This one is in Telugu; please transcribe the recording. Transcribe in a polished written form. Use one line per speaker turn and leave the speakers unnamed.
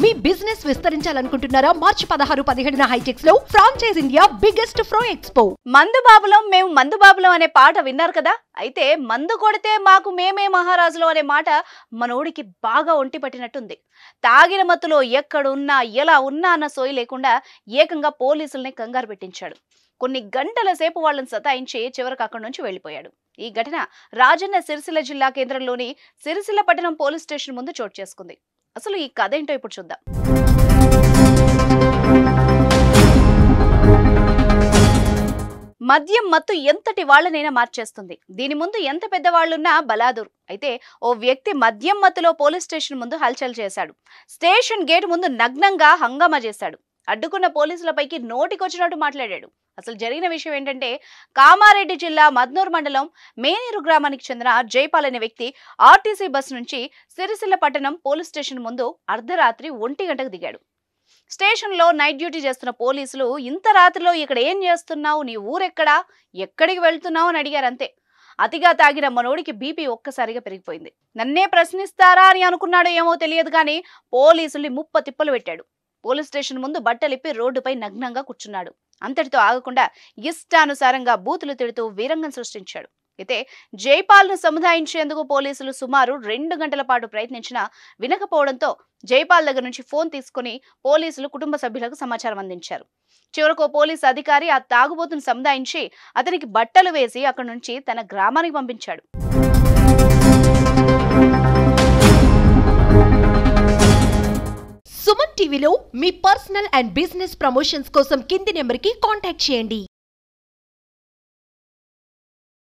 మీ బిజినెస్ విస్తరించాలనుకుంటున్నారా? మార్చి 16-17 హైటెక్స్ లో ఫ్రాంచైజ్ ఇండియా బిగ్గెస్ట్ ఫ్రో ఎక్స్పో.
మందుబాబులం మేము మందుబాబులం అనే పాట విన్నారు కదా. అయితే మందు కొడితే మాకు మేమే మహారాజులు అనే మాట మనోడికి బాగా ఒంటి పట్టినట్టుంది. తాగిన మత్తులో ఎక్కడున్నా ఎలా ఉన్నా అన్న సోయి లేకుండా ఏకంగా పోలీసుల్ని కంగారు పెట్టించాడు. కొన్ని గంటల సేపు వాళ్ళని సతాయించి చివరికి అక్కడి నుంచి వెళ్లిపోయాడు. ఈ ఘటన రాజన్న సిరిసిల్ల జిల్లా కేంద్రంలోని సిరిసిల్ల పట్టణం పోలీస్ స్టేషన్ ముందు చోటు చేసుకుంది. అసలు ఈ కథ ఏంటో ఇప్పుడు చూద్దాం. మద్యం మత్తు ఎంతటి వాళ్ళనైనా మార్చేస్తుంది. దీని ముందు ఎంత పెద్దవాళ్లున్నా బలాదూర్. అయితే ఓ వ్యక్తి మద్యం మత్తులో పోలీస్ స్టేషన్ ముందు హల్చల్ చేశాడు. స్టేషన్ గేట్ ముందు నగ్నంగా హంగామా చేశాడు. అడ్డుకున్న పోలీసులపైకి నోటికొచ్చినట్టు మాట్లాడాడు. అసలు జరిగిన విషయం ఏంటంటే, కామారెడ్డి జిల్లా మద్నూర్ మండలం మేనీరు గ్రామానికి చెందిన జైపాల్ అనే వ్యక్తి ఆర్టీసీ బస్ నుంచి సిరిసిల్ల పట్టణం పోలీస్ స్టేషన్ ముందు అర్ధరాత్రి 1 గంటకు దిగాడు. స్టేషన్ లో నైట్ డ్యూటీ చేస్తున్న పోలీసులు, ఇంత రాత్రిలో ఇక్కడ ఏం చేస్తున్నావు, నీ ఊరెక్కడా, ఎక్కడికి వెళ్తున్నావు అని అడిగారు. అంతే. అతిగా తాగిన మనోడికి బీపీ ఒక్కసారిగా పెరిగిపోయింది. నన్నే ప్రశ్నిస్తారా అని అనుకున్నాడో ఏమో తెలియదు కానీ పోలీసుల్ని ముప్ప తిప్పలు పెట్టాడు. పోలీస్ స్టేషన్ ముందు బట్టలిప్పి రోడ్డుపై నగ్నంగా కూర్చున్నాడు. అంతటితో ఆగకుండా ఇష్టానుసారంగా బూతులు తిడుతూ వీరంగం సృష్టించాడు. అయితే జైపాల్ ను సముదాయించేందుకు పోలీసులు సుమారు 2 గంటల పాటు ప్రయత్నించినా వినకపోవడంతో జైపాల్ దగ్గర నుంచి ఫోన్ తీసుకుని పోలీసులు కుటుంబ సభ్యులకు సమాచారం అందించారు. చివరకు పోలీసు అధికారి ఆ తాగుబోతును సముదాయించి అతనికి బట్టలు వేసి అక్కడి నుంచి తన గ్రామానికి పంపించాడు.
సుమన్ టీవీలో మీ పర్సనల్ అండ్ బిజినెస్ ప్రమోషన్స్ కోసం కింది నెంబర్కి కాంటాక్ట్ చేయండి.